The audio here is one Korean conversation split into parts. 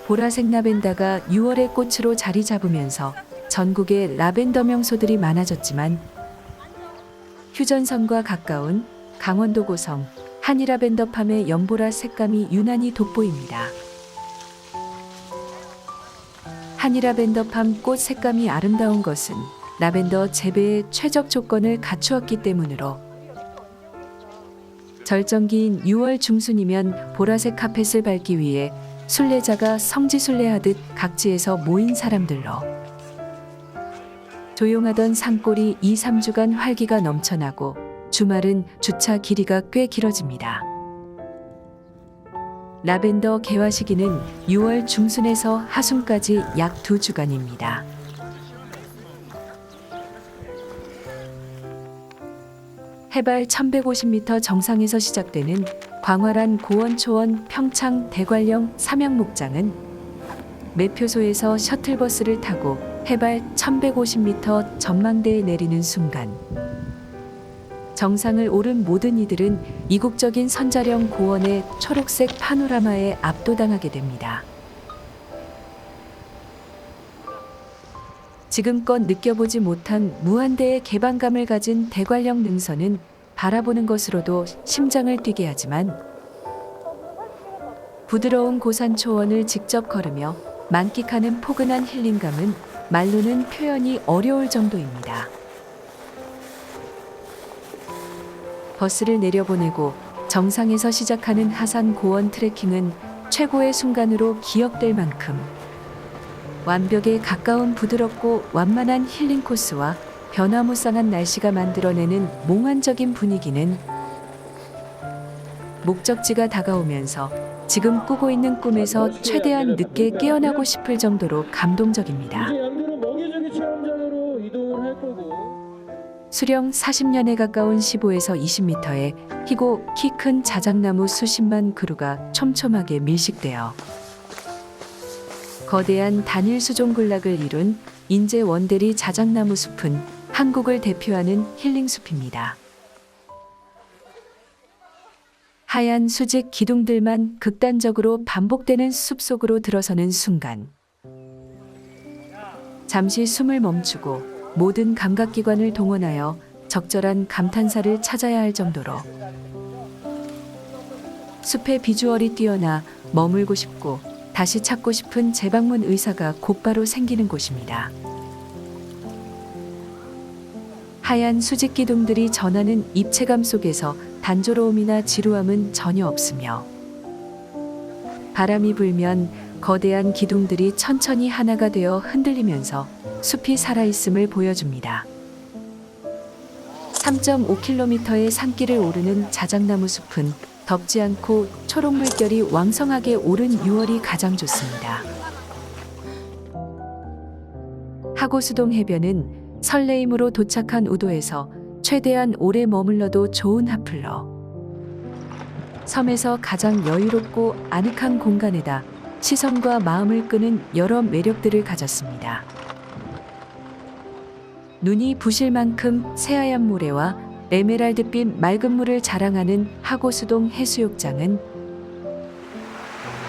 보라색 라벤더가 6월의 꽃으로 자리 잡으면서 전국에 라벤더 명소들이 많아졌지만 휴전선과 가까운 강원도 고성 한이라벤더팜의 연보라 색감이 유난히 돋보입니다. 한이라벤더팜 꽃 색감이 아름다운 것은 라벤더 재배의 최적 조건을 갖추었기 때문으로 절정기인 6월 중순이면 보라색 카펫을 밟기 위해 순례자가 성지순례하듯 각지에서 모인 사람들로 조용하던 산골이 2, 3주간 활기가 넘쳐나고 주말은 주차 길이가 꽤 길어집니다. 라벤더 개화 시기는 6월 중순에서 하순까지 약 2주간입니다. 해발 1150m 정상에서 시작되는 광활한 고원초원 평창 대관령 삼양목장은 매표소에서 셔틀버스를 타고 해발 1150m 전망대에 내리는 순간 정상을 오른 모든 이들은 이국적인 선자령 고원의 초록색 파노라마에 압도당하게 됩니다. 지금껏 느껴보지 못한 무한대의 개방감을 가진 대관령 능선은 바라보는 것으로도 심장을 뛰게 하지만 부드러운 고산 초원을 직접 걸으며 만끽하는 포근한 힐링감은 말로는 표현이 어려울 정도입니다. 버스를 내려보내고 정상에서 시작하는 하산 고원 트레킹은 최고의 순간으로 기억될 만큼 완벽에 가까운 부드럽고 완만한 힐링 코스와 변화무쌍한 날씨가 만들어내는 몽환적인 분위기는 목적지가 다가오면서 지금 꾸고 있는 꿈에서 최대한 늦게 깨어나고 싶을 정도로 감동적입니다. 이제 양들은 먹이주기 체험장으로 이동을 할 거고. 수령 40년에 가까운 15에서 20m의 희고 키 큰 자작나무 수십만 그루가 촘촘하게 밀식되어 거대한 단일 수종군락을 이룬 인제 원대리 자작나무 숲은 한국을 대표하는 힐링숲입니다. 하얀 수직 기둥들만 극단적으로 반복되는 숲속으로 들어서는 순간 잠시 숨을 멈추고 모든 감각기관을 동원하여 적절한 감탄사를 찾아야 할 정도로 숲의 비주얼이 뛰어나 머물고 싶고 다시 찾고 싶은 재방문 의사가 곧바로 생기는 곳입니다. 하얀 수직 기둥들이 전하는 입체감 속에서 단조로움이나 지루함은 전혀 없으며 바람이 불면 거대한 기둥들이 천천히 하나가 되어 흔들리면서 숲이 살아있음을 보여줍니다. 3.5km의 산길을 오르는 자작나무 숲은 덥지 않고 초록 물결이 왕성하게 오른 6월이 가장 좋습니다. 하고수동 해변은 설레임으로 도착한 우도에서 최대한 오래 머물러도 좋은 핫플러. 섬에서 가장 여유롭고 아늑한 공간에다 시선과 마음을 끄는 여러 매력들을 가졌습니다. 눈이 부실 만큼 새하얀 모래와 에메랄드빛 맑은 물을 자랑하는 하고수동 해수욕장은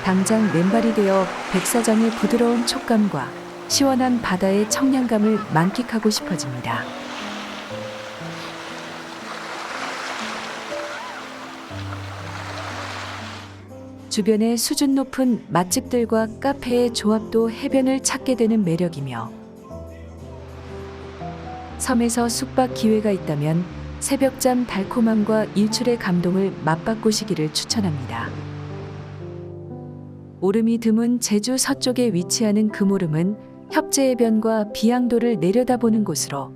당장 맨발이 되어 백사장의 부드러운 촉감과 시원한 바다의 청량감을 만끽하고 싶어집니다. 주변의 수준 높은 맛집들과 카페의 조합도 해변을 찾게 되는 매력이며 섬에서 숙박 기회가 있다면 새벽잠 달콤함과 일출의 감동을 맛바꾸시기를 추천합니다. 오름이 드문 제주 서쪽에 위치하는 금오름은 협재해변과 비양도를 내려다보는 곳으로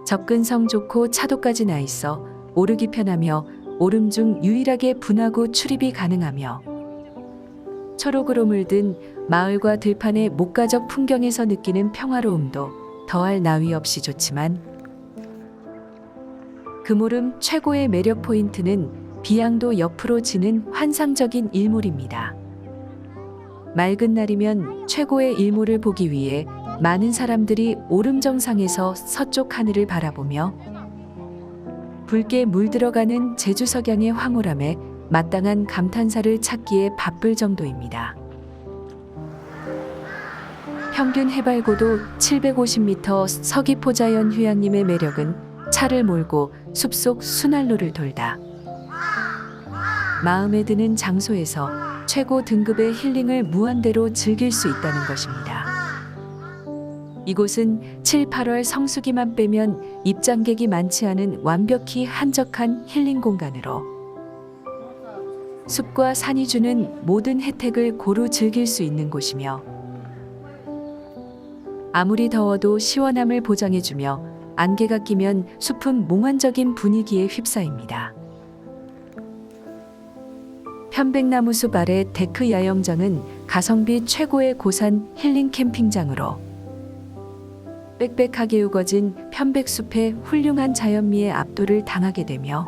접근성 좋고 차도까지 나 있어 오르기 편하며 오름 중 유일하게 분하고 출입이 가능하며 초록으로 물든 마을과 들판의 목가적 풍경에서 느끼는 평화로움도 더할 나위 없이 좋지만 금오름 최고의 매력 포인트는 비양도 옆으로 지는 환상적인 일몰입니다. 맑은 날이면 최고의 일몰을 보기 위해 많은 사람들이 오름 정상에서 서쪽 하늘을 바라보며 붉게 물들어가는 제주 석양의 황홀함에 마땅한 감탄사를 찾기에 바쁠 정도입니다. 평균 해발고도 750m 서귀포 자연 휴양림의 매력은 차를 몰고 숲속 순환로를 돌다 마음에 드는 장소에서 최고 등급의 힐링을 무한대로 즐길 수 있다는 것입니다. 이곳은 7, 8월 성수기만 빼면 입장객이 많지 않은 완벽히 한적한 힐링 공간으로 숲과 산이 주는 모든 혜택을 고루 즐길 수 있는 곳이며 아무리 더워도 시원함을 보장해주며 안개가 끼면 숲은 몽환적인 분위기에 휩싸입니다. 편백나무 숲 아래 데크 야영장은 가성비 최고의 고산 힐링 캠핑장으로 빽빽하게 우거진 편백숲의 훌륭한 자연미에 압도를 당하게 되며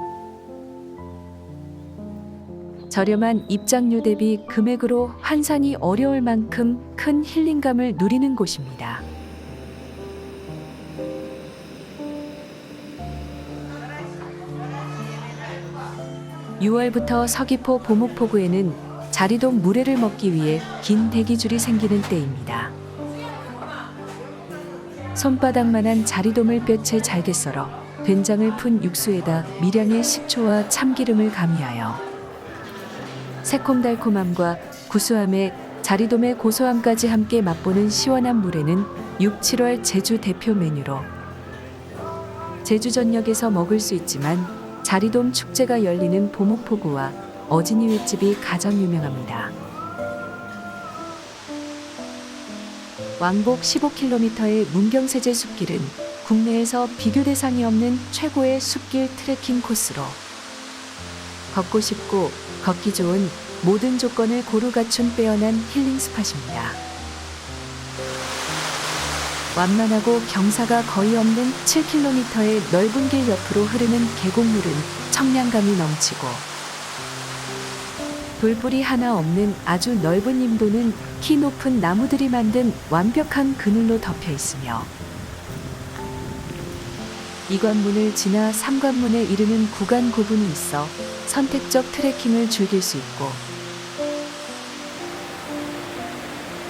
저렴한 입장료 대비 금액으로 환산이 어려울 만큼 큰 힐링감을 누리는 곳입니다. (6월부터) 서귀포 보목포구에는 자리돔 물회를 먹기 위해 긴 대기줄이 생기는 때입니다. 손바닥만한 자리돔을 뼈채 잘게 썰어 된장을 푼 육수에다 미량의 식초와 참기름을 가미하여 새콤달콤함과 구수함에 자리돔의 고소함까지 함께 맛보는 시원한 물회는 6, 7월 제주 대표 메뉴로 제주 전역에서 먹을 수 있지만 자리돔 축제가 열리는 보목포구와 어진이 횟집이 가장 유명합니다. 왕복 15km의 문경세제 숲길은 국내에서 비교 대상이 없는 최고의 숲길 트레킹 코스로 걷고 싶고 걷기 좋은 모든 조건을 고루 갖춘 빼어난 힐링 스팟입니다. 완만하고 경사가 거의 없는 7km의 넓은 길 옆으로 흐르는 계곡물은 청량감이 넘치고 돌뿌리 하나 없는 아주 넓은 임도는 키 높은 나무들이 만든 완벽한 그늘로 덮여 있으며 이관문을 지나 삼관문에 이르는 구간 구분이 있어 선택적 트레킹을 즐길 수 있고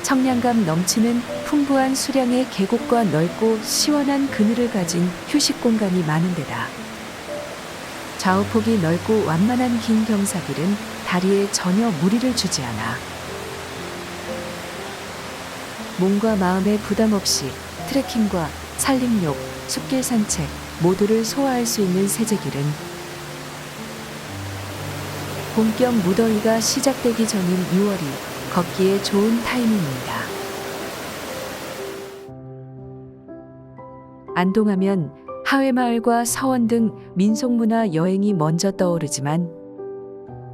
청량감 넘치는 풍부한 수량의 계곡과 넓고 시원한 그늘을 가진 휴식 공간이 많은 데다 좌우폭이 넓고 완만한 긴 경사길은 다리에 전혀 무리를 주지 않아 몸과 마음에 부담 없이 트레킹과 산림욕, 숲길 산책 모두를 소화할 수 있는 세제길은 본격 무더위가 시작되기 전인 6월이 걷기에 좋은 타이밍입니다. 안동하면 하회마을과 서원 등 민속문화 여행이 먼저 떠오르지만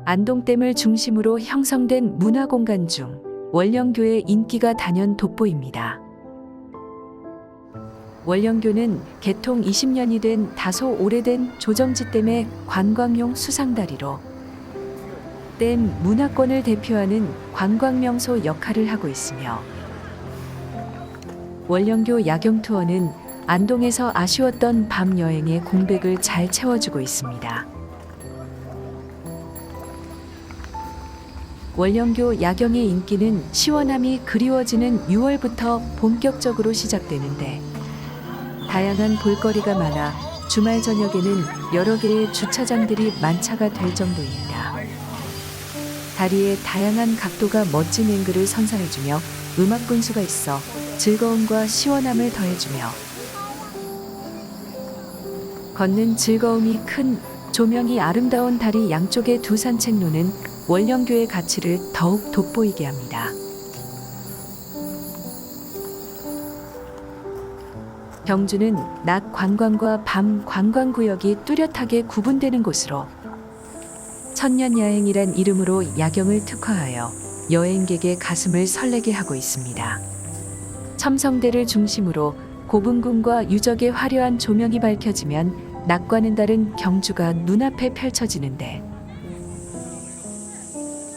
안동댐을 중심으로 형성된 문화공간 중 월령교의 인기가 단연 돋보입니다. 월령교는 개통 20년이 된 다소 오래된 조정지댐의 관광용 수상다리로 댐 문화권을 대표하는 관광명소 역할을 하고 있으며 월령교 야경투어는 안동에서 아쉬웠던 밤 여행의 공백을 잘 채워주고 있습니다. 월령교 야경의 인기는 시원함이 그리워지는 6월부터 본격적으로 시작되는데 다양한 볼거리가 많아 주말 저녁에는 여러 개의 주차장들이 만차가 될 정도입니다. 다리의 다양한 각도가 멋진 앵글을 선사해주며 음악 분수가 있어 즐거움과 시원함을 더해주며 걷는 즐거움이 큰 조명이 아름다운 다리 양쪽의 두 산책로는 월령교의 가치를 더욱 돋보이게 합니다. 경주는 낮 관광과 밤 관광구역이 뚜렷하게 구분되는 곳으로 천년야행이란 이름으로 야경을 특화하여 여행객의 가슴을 설레게 하고 있습니다. 첨성대를 중심으로 고분군과 유적의 화려한 조명이 밝혀지면 낮과는 다른 경주가 눈앞에 펼쳐지는데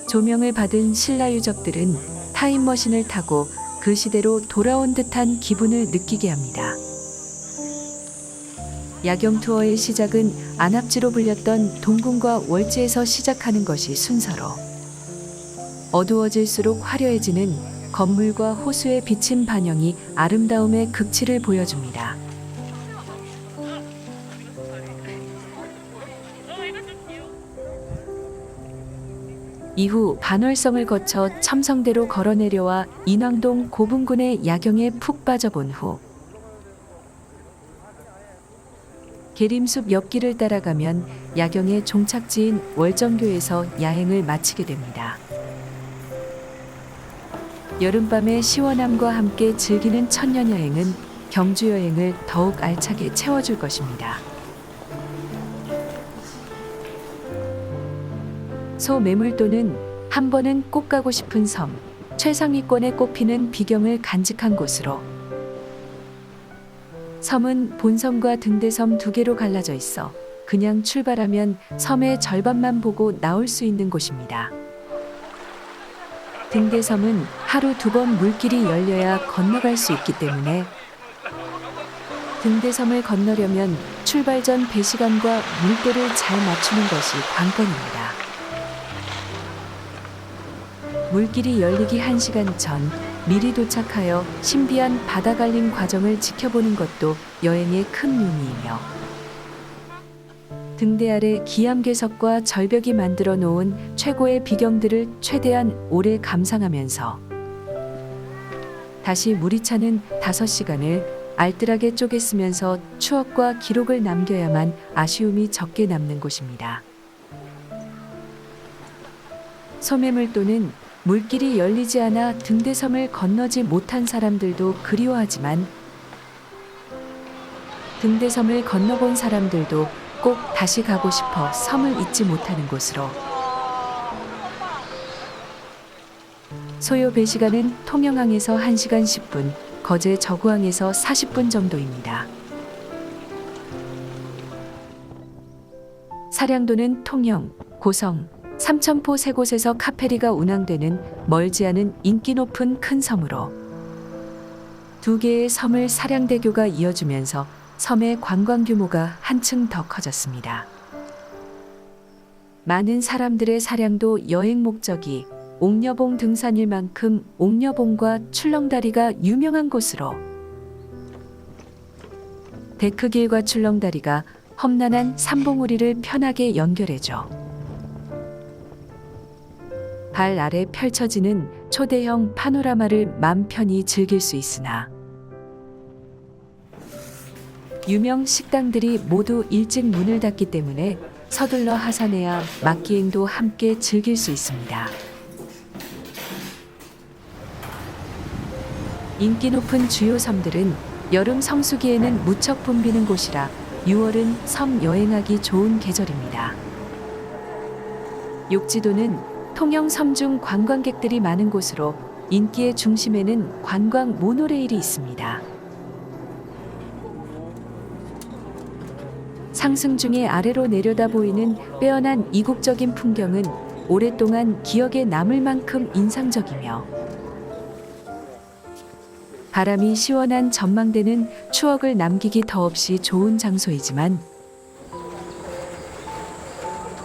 조명을 받은 신라 유적들은 타임머신을 타고 그 시대로 돌아온 듯한 기분을 느끼게 합니다. 야경 투어의 시작은 안압지로 불렸던 동궁과 월지에서 시작하는 것이 순서로 어두워질수록 화려해지는 건물과 호수에 비친 반영이 아름다움의 극치를 보여줍니다. 이후 반월성을 거쳐 첨성대로 걸어 내려와 인왕동 고분군의 야경에 푹 빠져본 후 계림숲 옆길을 따라가면 야경의 종착지인 월정교에서 야행을 마치게 됩니다. 여름밤의 시원함과 함께 즐기는 천년여행은 경주여행을 더욱 알차게 채워줄 것입니다. 소매물도는 한 번은 꼭 가고 싶은 섬, 최상위권에 꼽히는 비경을 간직한 곳으로 섬은 본섬과 등대섬 두 개로 갈라져 있어 그냥 출발하면 섬의 절반만 보고 나올 수 있는 곳입니다. 등대섬은 하루 2번 물길이 열려야 건너갈 수 있기 때문에 등대섬을 건너려면 출발 전 배시감과 물도를 잘 맞추는 것이 관건입니다. 물길이 열리기 1시간 전 미리 도착하여 신비한 바다 갈림 과정을 지켜보는 것도 여행의 큰 묘미이며 등대 아래 기암괴석과 절벽이 만들어 놓은 최고의 비경들을 최대한 오래 감상하면서 다시 물이 차는 5시간을 알뜰하게 쪼개 쓰면서 추억과 기록을 남겨야만 아쉬움이 적게 남는 곳입니다. 소매물도는 물길이 열리지 않아 등대섬을 건너지 못한 사람들도 그리워하지만 등대섬을 건너본 사람들도 꼭 다시 가고 싶어 섬을 잊지 못하는 곳으로 소요 배시간은 통영항에서 1시간 10분, 거제 저구항에서 40분 정도입니다. 사량도는 통영, 고성, 삼천포 세 곳에서 카페리가 운항되는 멀지 않은 인기 높은 큰 섬으로 2개의 섬을 사량대교가 이어주면서 섬의 관광 규모가 한층 더 커졌습니다. 많은 사람들의 사량도 여행 목적이 옥녀봉 등산일 만큼 옥녀봉과 출렁다리가 유명한 곳으로 데크길과 출렁다리가 험난한 삼봉우리를 편하게 연결해줘 발 아래 펼쳐지는 초대형 파노라마를 맘 편히 즐길 수 있으나 유명 식당들이 모두 일찍 문을 닫기 때문에 서둘러 하산해야 막기행도 함께 즐길 수 있습니다. 인기 높은 주요 섬들은 여름 성수기에는 무척 붐비는 곳이라 6월은 섬 여행하기 좋은 계절입니다. 욕지도는 통영 섬 중 관광객들이 많은 곳으로 인기의 중심에는 관광 모노레일이 있습니다. 상승 중에 아래로 내려다 보이는 빼어난 이국적인 풍경은 오랫동안 기억에 남을 만큼 인상적이며 바람이 시원한 전망대는 추억을 남기기 더없이 좋은 장소이지만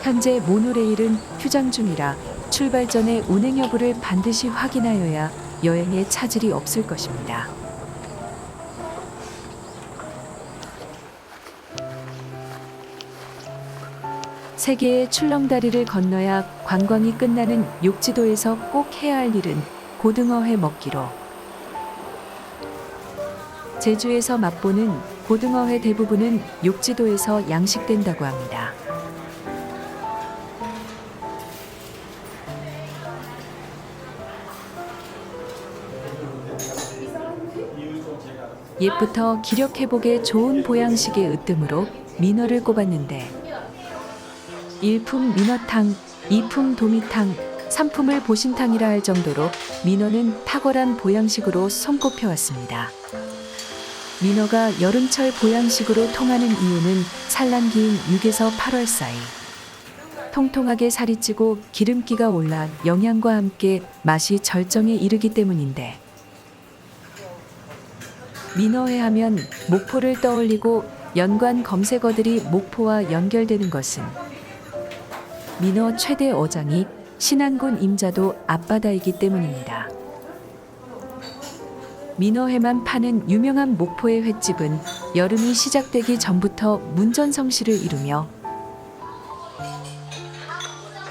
현재 모노레일은 휴장 중이라 출발 전에 운행 여부를 반드시 확인하여야 여행에 차질이 없을 것입니다. 세 개의 출렁다리를 건너야 관광이 끝나는 욕지도에서 꼭 해야 할 일은 고등어회 먹기로 제주에서 맛보는 고등어회 대부분은 욕지도에서 양식된다고 합니다. 옛부터 기력 회복에 좋은 보양식의 으뜸으로 민어를 꼽았는데 1품 민어탕, 2품 도미탕, 3품을 보신탕이라 할 정도로 민어는 탁월한 보양식으로 손꼽혀왔습니다. 민어가 여름철 보양식으로 통하는 이유는 산란기인 6에서 8월 사이 통통하게 살이 찌고 기름기가 올라 영양과 함께 맛이 절정에 이르기 때문인데 민어회 하면 목포를 떠올리고 연관 검색어들이 목포와 연결되는 것은 민어 최대 어장이 신안군 임자도 앞바다이기 때문입니다. 민어회만 파는 유명한 목포의 횟집은 여름이 시작되기 전부터 문전성시를 이루며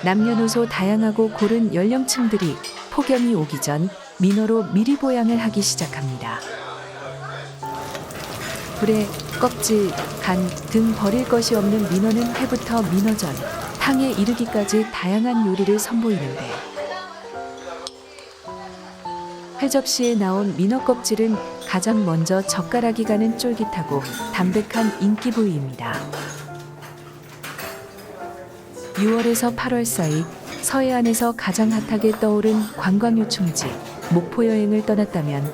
남녀노소 다양하고 고른 연령층들이 폭염이 오기 전 민어로 미리 보양을 하기 시작합니다. 불에 껍질, 간 등 버릴 것이 없는 민어는 회부터 민어전, 탕에 이르기까지 다양한 요리를 선보이는데 회 접시에 나온 민어 껍질은 가장 먼저 젓가락이 가는 쫄깃하고 담백한 인기 부위입니다. 6월에서 8월 사이 서해안에서 가장 핫하게 떠오른 관광 요충지 목포 여행을 떠났다면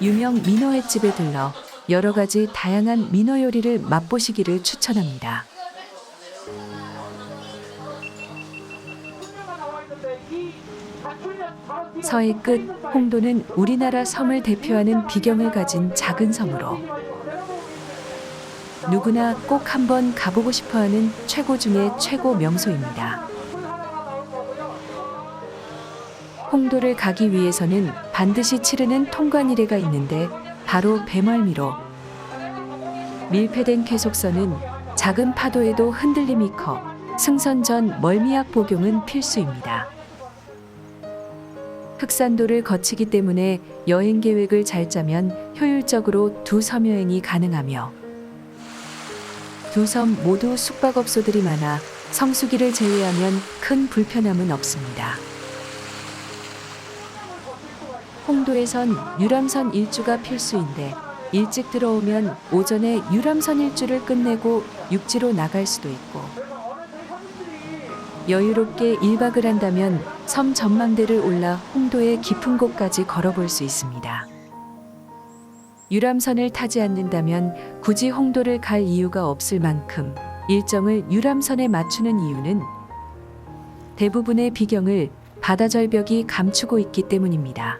유명 민어 횟집에 들러 여러 가지 다양한 민어 요리를 맛보시기를 추천합니다. 서해 끝 홍도는 우리나라 섬을 대표하는 비경을 가진 작은 섬으로 누구나 꼭 한번 가보고 싶어하는 최고 중의 최고 명소입니다. 홍도를 가기 위해서는 반드시 치르는 통관이래가 있는데 바로 배멀미로 밀폐된 쾌속선은 작은 파도에도 흔들림이 커 승선 전 멀미약 복용은 필수입니다. 흑산도를 거치기 때문에 여행 계획을 잘 짜면 효율적으로 두 섬 여행이 가능하며 두 섬 모두 숙박업소들이 많아 성수기를 제외하면 큰 불편함은 없습니다. 홍도에선 유람선 일주가 필수인데 일찍 들어오면 오전에 유람선 일주를 끝내고 육지로 나갈 수도 있고 여유롭게 1박을 한다면 섬 전망대를 올라 홍도의 깊은 곳까지 걸어볼 수 있습니다. 유람선을 타지 않는다면 굳이 홍도를 갈 이유가 없을 만큼 일정을 유람선에 맞추는 이유는 대부분의 비경을 바다 절벽이 감추고 있기 때문입니다.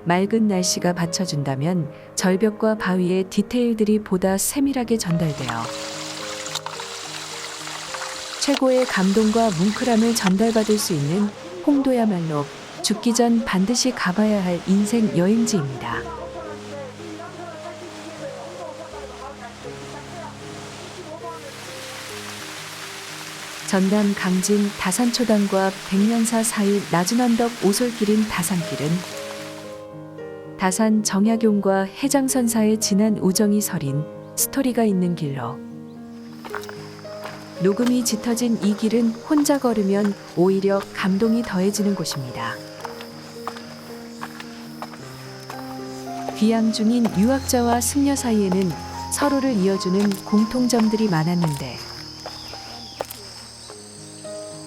맑은 날씨가 받쳐준다면 절벽과 바위의 디테일들이 보다 세밀하게 전달되어 최고의 감동과 뭉클함을 전달받을 수 있는 홍도야말로 죽기 전 반드시 가봐야 할 인생 여행지입니다. 전남 강진 다산초당과 백년사 사이 낮은 언덕 오솔길인 다산길은 다산 정약용과 해장선 사이에 진한 우정이 서린 스토리가 있는 길로 녹음이 짙어진 이 길은 혼자 걸으면 오히려 감동이 더해지는 곳입니다. 귀향 중인 유학자와 승려 사이에는 서로를 이어주는 공통점들이 많았는데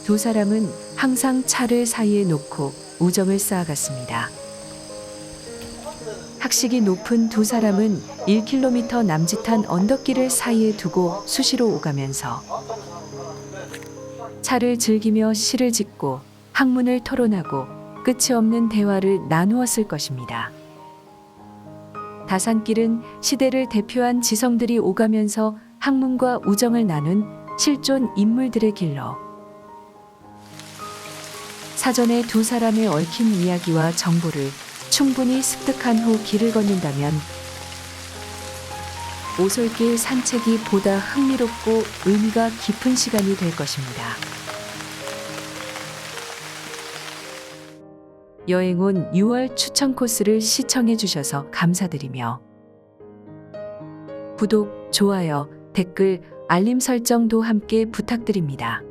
두 사람은 항상 차를 사이에 놓고 우정을 쌓아갔습니다. 학식이 높은 두 사람은 1km 남짓한 언덕길을 사이에 두고 수시로 오가면서 차를 즐기며 시를 짓고 학문을 토론하고 끝이 없는 대화를 나누었을 것입니다. 다산길은 시대를 대표한 지성들이 오가면서 학문과 우정을 나눈 실존 인물들의 길로 사전에 두 사람의 얽힌 이야기와 정보를 충분히 습득한 후 길을 걷는다면 오솔길 산책이 보다 흥미롭고 의미가 깊은 시간이 될 것입니다. 여행 온 6월 추천 코스를 시청해 주셔서 감사드리며 구독, 좋아요, 댓글, 알림 설정도 함께 부탁드립니다.